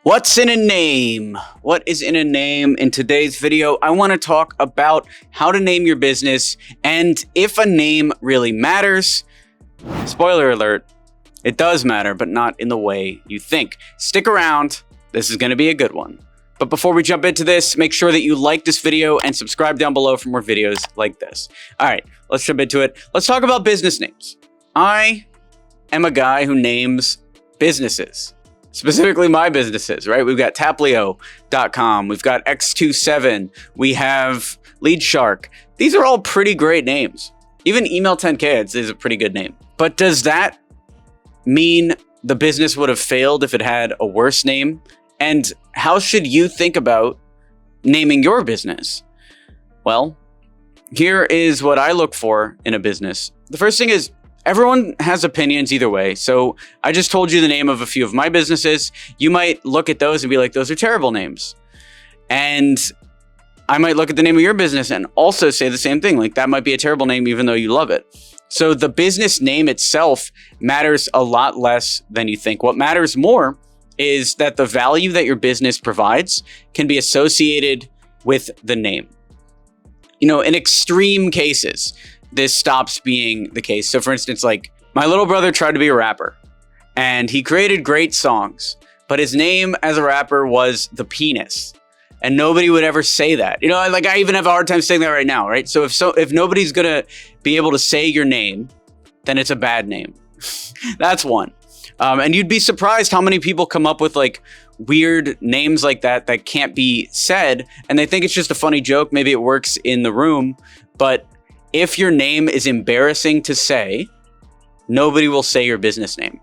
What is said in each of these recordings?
What's in a name? What is in a name? In today's video, I want to talk about how to name your business and if a name really matters. Spoiler alert, it does matter, but not in the way you think. Stick around. This is going to be a good one. But before we jump into this, make sure that you like this video and subscribe down below for more videos like this. All right, let's jump into it. Let's talk about business names. I am a guy who names businesses. Specifically my businesses, right? We've got Taplio.com, we've got X27, we have Lead Shark. These are all pretty great names. Even Email 10K is a pretty good name. But does that mean the business would have failed if it had a worse name? And how should you think about naming your business? Well, here is what I look for in a business. The first thing is, everyone has opinions either way. So I just told you the name of a few of my businesses. You might look at those and be like, those are terrible names. And I might look at the name of your business and also say the same thing. Like, that might be a terrible name, even though you love it. So the business name itself matters a lot less than you think. What matters more is that the value that your business provides can be associated with the name. You know, in extreme cases, this stops being the case. So for instance, like my little brother tried to be a rapper and he created great songs, but his name as a rapper was The Penis. And nobody would ever say that. You know, like I even have a hard time saying that right now, right? So if nobody's gonna be able to say your name, then it's a bad name. That's one. And you'd be surprised how many people come up with like weird names like that that can't be said. And they think it's just a funny joke. Maybe it works in the room, but if your name is embarrassing to say, nobody will say your business name.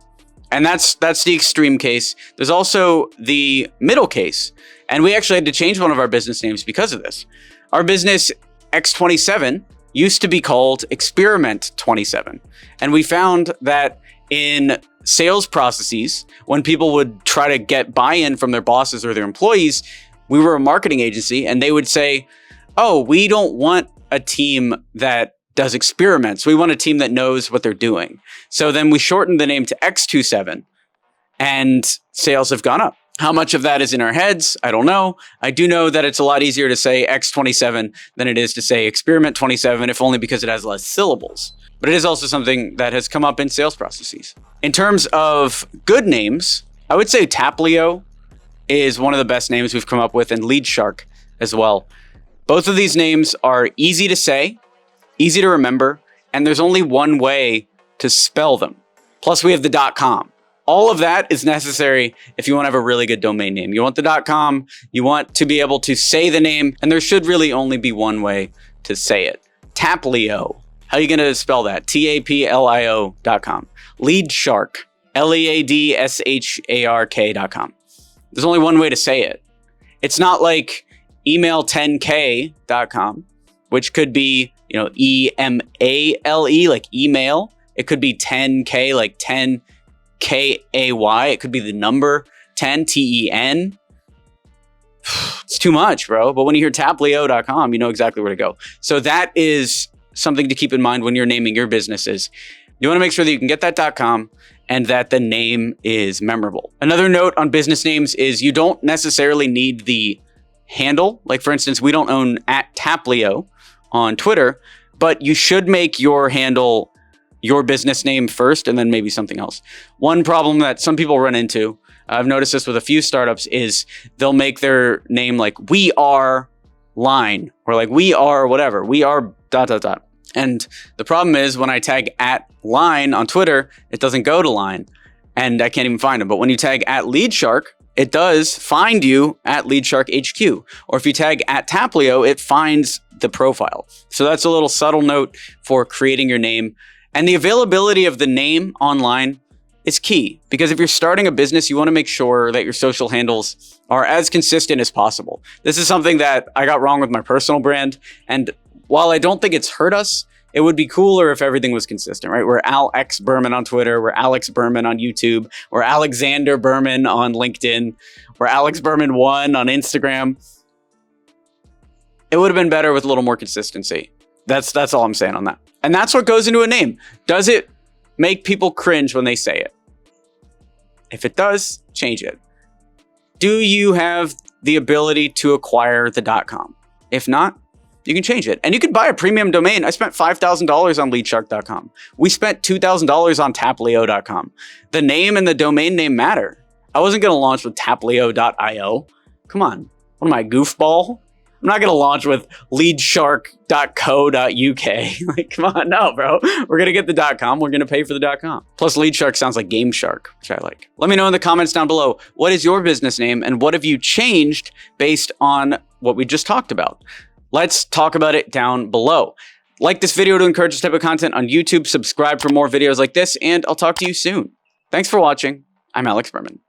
And that's the extreme case. There's also the middle case. And we actually had to change one of our business names because of this. Our business X27 used to be called Experiment 27. And we found that in sales processes, when people would try to get buy-in from their bosses or their employees, we were a marketing agency and they would say, oh, we don't want a team that does experiments. We want a team that knows what they're doing. So then we shortened the name to X27 and sales have gone up. How much of that is in our heads? I don't know. I do know that it's a lot easier to say X27 than it is to say Experiment 27, if only because it has less syllables. But it is also something that has come up in sales processes. In terms of good names, I would say Taplio is one of the best names we've come up with, and Lead Shark as well. Both of these names are easy to say, easy to remember, and there's only one way to spell them. Plus we have the .com. All of that is necessary if you want to have a really good domain name. You want the .com, you want to be able to say the name, and there should really only be one way to say it. Taplio. How are you going to spell that? Taplio.com. Lead Shark. LEADSHARK.com. There's only one way to say it. It's not like email10k.com, which could be, you know, EMALE, like email. It could be 10k, like 10KAY. It could be the number 10, TEN. It's too much, bro. But when you hear taplio.com, you know exactly where to go. So that is something to keep in mind when you're naming your businesses. You want to make sure that you can get that .com and that the name is memorable. Another note on business names is you don't necessarily need the handle. Like for instance, we don't own @Taplio on Twitter, but you should make your handle your business name first and then maybe something else. One problem that some people run into, I've noticed this with a few startups, is they'll make their name like we are line or like we are whatever, we are ... And the problem is when I tag @line on Twitter, it doesn't go to line and I can't even find them. But when you tag @LeadShark, it does find you at LeadShark HQ. Or if you tag @Taplio, it finds the profile. So that's a little subtle note for creating your name. And the availability of the name online is key, because if you're starting a business, you want to make sure that your social handles are as consistent as possible. This is something that I got wrong with my personal brand. And while I don't think it's hurt us, it would be cooler if everything was consistent, right? We're Alex Berman on Twitter. We're Alex Berman on YouTube. We're Alexander Berman on LinkedIn. We're Alex Berman 1 on Instagram. It would have been better with a little more consistency. That's all I'm saying on that. And that's what goes into a name. Does it make people cringe when they say it? If it does, change it. Do you have the ability to acquire the .com? If not, you can change it. And you can buy a premium domain. I spent $5,000 on leadshark.com. We spent $2,000 on tapleo.com. The name and the domain name matter. I wasn't going to launch with tapleo.io. Come on. What am I, goofball? I'm not going to launch with leadshark.co.uk. Like, come on, no, bro. We're going to get the .com. We're going to pay for the .com. Plus, Leadshark sounds like Game Shark, which I like. Let me know in the comments down below, what is your business name and what have you changed based on what we just talked about? Let's talk about it down below. Like this video to encourage this type of content on YouTube. Subscribe for more videos like this, and I'll talk to you soon. Thanks for watching. I'm Alex Berman.